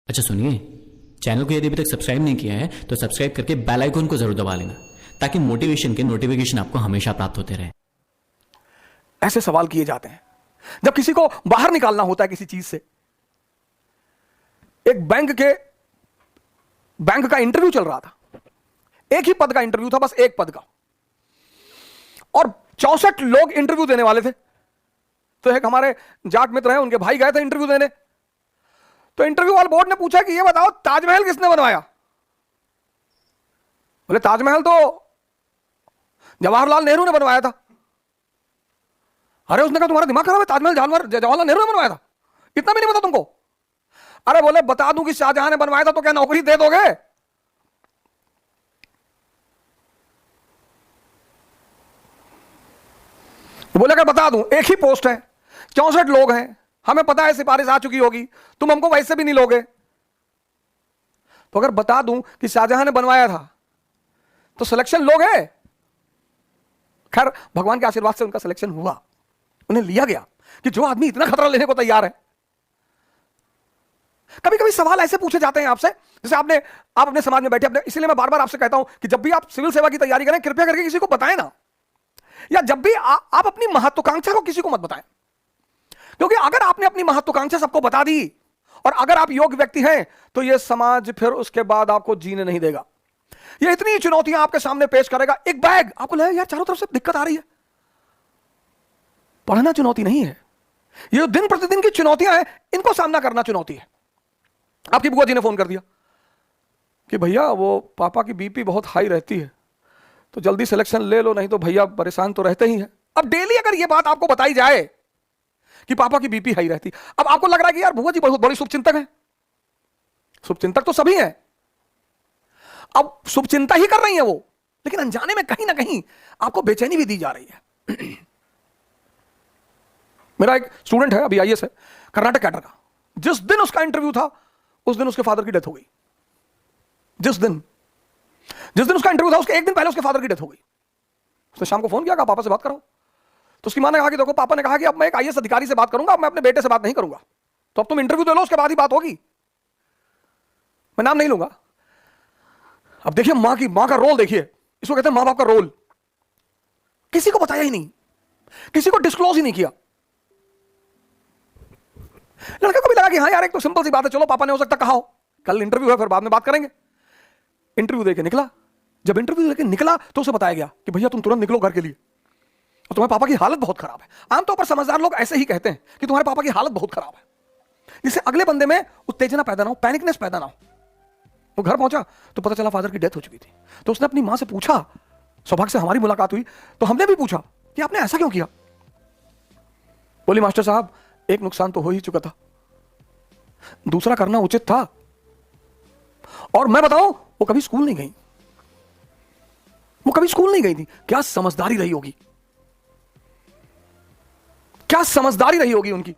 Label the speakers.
Speaker 1: अच्छा सुनिए, चैनल को यदि अभी तक सब्सक्राइब नहीं किया है तो सब्सक्राइब करके बेल आइकन को जरूर दबा लेना ताकि मोटिवेशन के नोटिफिकेशन आपको हमेशा प्राप्त होते रहे।
Speaker 2: ऐसे सवाल किए जाते हैं जब किसी को बाहर निकालना होता है किसी चीज से। एक बैंक का इंटरव्यू चल रहा था, एक ही पद का इंटरव्यू था, बस एक पद का, और 64 लोग इंटरव्यू देने वाले थे। तो एक हमारे जाट मित्र हैं, उनके भाई गए थे इंटरव्यू देने। तो इंटरव्यू वाले बोर्ड ने पूछा कि ये बताओ ताजमहल किसने बनवाया। बोले ताजमहल तो जवाहरलाल नेहरू ने बनवाया था। अरे उसने कहा तुम्हारा दिमाग खराब है, ताजमहल जवाहरलाल नेहरू ने बनवाया था, इतना भी नहीं पता तुमको। अरे बोले बता दूं कि शाहजहां ने बनवाया था तो क्या नौकरी दे दोगे। बोले अगर बता दूं, एक ही पोस्ट है, 64 लोग हैं, हमें पता है सिफारिश आ चुकी होगी, तुम हमको वैसे भी नहीं लोगे। तो अगर बता दूं कि शाहजहां ने बनवाया था तो सिलेक्शन लोगे। खैर भगवान के आशीर्वाद से उनका सिलेक्शन हुआ, उन्हें लिया गया कि जो आदमी इतना खतरा लेने को तैयार है। कभी कभी सवाल ऐसे पूछे जाते हैं आपसे, जैसे आप अपने समाज में बैठे अपने, इसलिए मैं बार बार आपसे कहता हूं कि जब भी आप सिविल सेवा की तैयारी करें कृपया करके किसी को बताएं ना, या जब भी आप अपनी महत्वाकांक्षा को किसी को मत बताएं। क्योंकि अगर आपने अपनी महत्वाकांक्षा सबको बता दी और अगर आप योग्य व्यक्ति हैं तो यह समाज फिर उसके बाद आपको जीने नहीं देगा। यह इतनी चुनौतियां आपके सामने पेश करेगा। एक बैग आपको लगे यार चारों तरफ से दिक्कत आ रही है, पढ़ना चुनौती नहीं है, ये दिन प्रतिदिन की चुनौतियां हैं, इनको सामना करना चुनौती है। आपकी बुआ जी ने फोन कर दिया कि भैया वो पापा की बीपी बहुत हाई रहती है तो जल्दी सिलेक्शन ले लो, नहीं तो भैया परेशान तो रहते ही हैं। अब डेली अगर ये बात आपको बताई जाए कि पापा की बीपी हाई रहती, अब आपको लग रहा है कि यार बुआ जी बहुत बड़ी शुभचिंतक है। शुभचिंतक तो सभी हैं, अब शुभचिंता ही कर रही है वो, लेकिन अनजाने में कहीं ना कहीं आपको बेचैनी भी दी जा रही है। मेरा एक स्टूडेंट है, अभी आईएएस है, कर्नाटक कैडर का। जिस दिन उसका इंटरव्यू था उस दिन उसके फादर की डेथ हो गई। जिस दिन उसका इंटरव्यू था उसके एक दिन पहले उसके फादर की डेथ हो गई। उसने शाम को फोन किया, कहा पापा से बात करो। तो उसकी मां ने कहा कि देखो, पापा ने कहा कि अब मैं एक आईएएस अधिकारी से बात करूंगा, अब मैं अपने बेटे से बात नहीं करूंगा, तो अब तुम इंटरव्यू दे लो, उसके बाद ही बात होगी। मैं नाम नहीं लूंगा। अब देखिए मां का रोल देखिए, इसको कहते हैं मां बाप का रोल। किसी को बताया ही नहीं, किसी को डिस्क्लोज ही नहीं किया। लड़के को भी लगा कि हाँ यार एक तो सिंपल सी बात है, चलो पापा ने हो सकता कहा हो, कल इंटरव्यू है फिर बाद में बात करेंगे। इंटरव्यू देके निकला। जब इंटरव्यू देके निकला तो उसे बताया गया कि भैया तुम तुरंत निकलो घर के लिए, और तुम्हारे पापा की हालत बहुत खराब है। आमतौर पर समझदार लोग ऐसे ही कहते हैं कि तुम्हारे पापा की हालत बहुत खराब है, जिससे अगले बंदे में उत्तेजना पैदा ना हो, पैनिकनेस पैदा ना हो। वो घर पहुंचा तो पता चला फादर की डेथ हो चुकी थी। तो उसने अपनी मां से पूछा, सौभाग्य से हमारी मुलाकात हुई तो हमने भी पूछा कि आपने ऐसा क्यों किया। बोली मास्टर साहब एक नुकसान तो हो ही चुका था, दूसरा करना उचित था। और मैं बताऊं वो कभी स्कूल नहीं गई, वो कभी स्कूल नहीं गई थी। क्या समझदारी रही होगी, क्या समझदारी रही होगी उनकी।